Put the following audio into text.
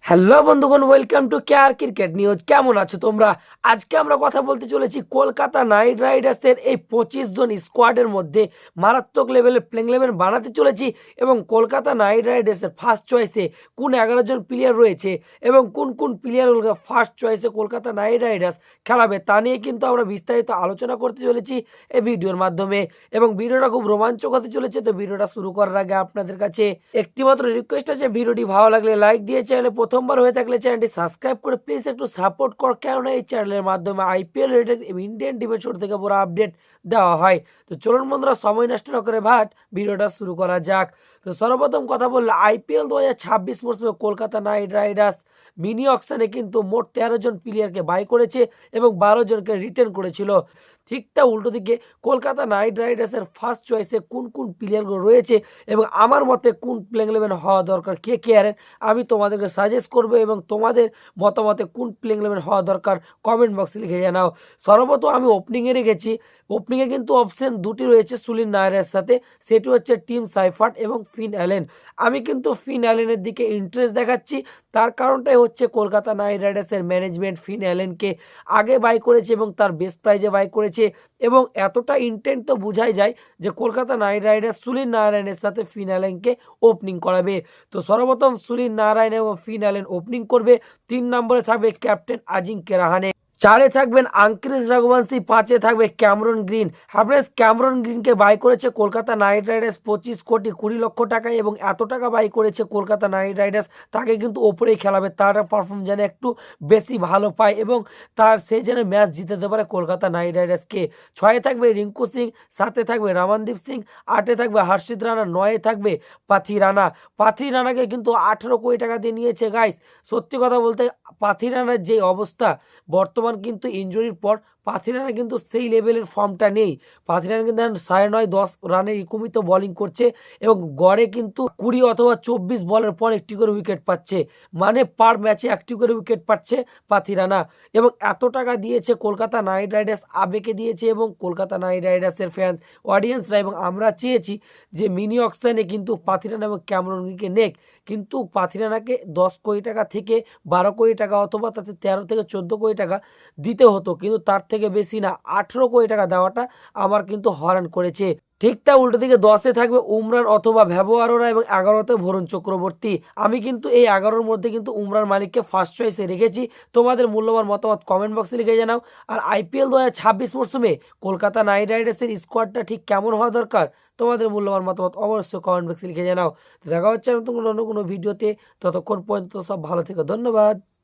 Hello বন্ধুগণ, welcome to care cricket news. কেমন আছো তোমরা? আজকে আমরা কথা বলতে চলেছি কলকাতা নাইট রাইডার্সের এই 25 জন স্কোয়াডের মধ্যে মারাত্মক লেভেলের প্লেইং 11 বানাতে চলেছি এবং কলকাতা নাইট রাইডার্সের ফার্স্ট চয়েসে কোন 11 জন প্লেয়ার রয়েছে এবং কোন কোন প্লেয়ারগুলোকে ফার্স্ট চয়েসে কলকাতা নাইট রাইডার্স খেলাবে তা নিয়ে কিন্তু আমরা বিস্তারিত আলোচনা করতে চলেছি এই ভিডিওর মাধ্যমে এবং ভিডিওটা খুব রোমাঞ্চক হতে চলেছে। তো ভিডিওটা শুরু করার আগে আপনাদের কাছে একটিমাত্র রিকোয়েস্ট আছে, ভিডিওটি ভালো লাগলে লাইক দিয়ে, চ্যানেলে প্রথমবার হয়ে থাকলে চ্যানেলটি সাবস্ক্রাইব করে প্লিজ একটু সাপোর্ট কর, কেননা এই চ্যানেলের মাধ্যমে আইপিএল রিলেটেড ইন্ডিয়ান টিমের ছোট থেকে বড় আপডেট দেওয়া হয়। তো চলুন বন্ধুরা, সময় নষ্ট না করে ভিডিওটা শুরু করা যাক। তো সর্বপ্রথম কথা বললে আইপিএল 2026 মৌসুমে কলকাতা নাইট রাইডার্স মিনি অকশনে কিন্তু মোট 13 জন প্লেয়ারকে বাই করেছে এবং 12 জনকে রিটার্ন করেছিল। ঠিক তা উল্টো দিকে কলকাতা নাইট রাইডার্সের ফার্স্ট চয়েসে কোন কোন প্লেয়ারগুলো রয়েছে এবং আমার মতে কোন প্লেইং 11 হওয়া দরকার কে কে আর আমি তোমাদেরকে সাজেস্ট করবো এবং তোমাদের মতামতে কোন প্লেইং 11 হওয়া দরকার কমেন্ট বক্সে লিখে জানাও। সর্বপ্রথম আমি ওপেনিংয়ে রেখেছি। ওপেনিংয়ে কিন্তু অপশন দুটি রয়েছে সুনীল নায়ারের সাথে, সেটি হচ্ছে টিম সাইফার্ট এবং ফিন অ্যালেন। আমি কিন্তু ফিন অ্যালেনের দিকে ইন্টারেস্ট দেখাচ্ছি, তার কারণটাই হচ্ছে কলকাতা নাইট রাইডার্সের ম্যানেজমেন্ট ফিন অ্যালেনকে আগে বাই করেছে এবং তার বেস্ট প্রাইজে বাই করেছে এবং এতটা ইন্টেন্ট তো বোঝাই যায় যে কলকাতা নাইট রাইডার্স সুনীল নারায়ণের সাথে ফিন অ্যালেনকে ওপেনিং করাবে। তো সর্বপ্রথম সুনীল নারায়ণ এবং ফিন অ্যালেন ওপেনিং করবে। 3 নম্বরে থাকবে ক্যাপ্টেন আজিঙ্ক্য রাহানে, 4-এ থাকবেন আঙ্কিরেশ রঘুবংশী, 5-এ থাকবে ক্যামেরন গ্রিন। হাফরেজ ক্যামেরন গ্রিনকে বাই করেছে কলকাতা নাইট রাইডার্স 25 কোটি 20 লক্ষ টাকায় এবং এত টাকা বাই করেছে কলকাতা নাইট রাইডার্স তাকে কিন্তু ওপরেই খেলাবে, তার পারফর্ম যেন একটু বেশি ভালো পায় এবং সে যেন ম্যাচ জিতাতে পারে কলকাতা নাইট রাইডার্সকে। 6-এ থাকবে রিঙ্কু সিং, 7-এ থাকবে রমনদীপ সিং, 8-এ থাকবে হর্ষিত রানা, 9-এ থাকবে পাথি রানা। পাথি রানাকে কিন্তু 18 কোটি টাকা দিয়ে নিয়েছে গাইস। সত্যি কথা বলতে পাথি রানার যে অবস্থা বর্তমান কিন্তু ইনজুরির পর পাথিরানা কিন্তু সেই লেভেলের ফর্মটা নেই। পাথিরানা কিন্তু 9.5-10 রানের ইকুমিত বোলিং করছে এবং গড়ে কিন্তু 20 অথবা 24 বলের পর একটি করে উইকেট পাচ্ছে, মানে পার ম্যাচে একটি করে উইকেট পাচ্ছে পাথিরানা। এবং এত টাকা দিয়েছে কলকাতা নাইট রাইডার্স, আবেগে দিয়েছে এবং কলকাতা নাইট রাইডার্সের ফ্যান্স অডিয়েন্সরা এবং আমরা চেয়েছি যে মিনি অকশনে কিন্তু পাথিরানা এবং ক্যামেরন গ্রিনকে নেক, কিন্তু পাথিরানাকে 10 কোটি টাকা থেকে 12 কোটি টাকা অথবা তাতে 13 থেকে 14 কোটি টাকা দিতে হতো, কিন্তু তার থেকে বেশি না 18 কোটি টাকা দেওয়াটা আমার কিন্তু হয়রান করেছে। ঠিক তা উল্টো দিকে 10-এ থাকবে উমরান অথবা ভ্যাভো আরোরা এবং 11-তে বরুণ চক্রবর্তী। আমি কিন্তু এই 11-র মধ্যে কিন্তু উমরান মালিককে ফার্স্ট চয়েসে রেখেছি। তোমাদের মূল্যবান মতামত কমেন্ট বক্সে লিখে জানাও। আর আইপিএল 2026 মরশুমে কলকাতা নাইট রাইডার্সের স্কোয়াডটা ঠিক কেমন হওয়া দরকার তোমাদের মূল্যবান মতামত অবশ্যই কমেন্ট বক্সে লিখে জানাও। তো দেখা হচ্ছে নতুন অন্য কোনো ভিডিওতে, ততক্ষণ পর্যন্ত সব ভালো থেকো, ধন্যবাদ।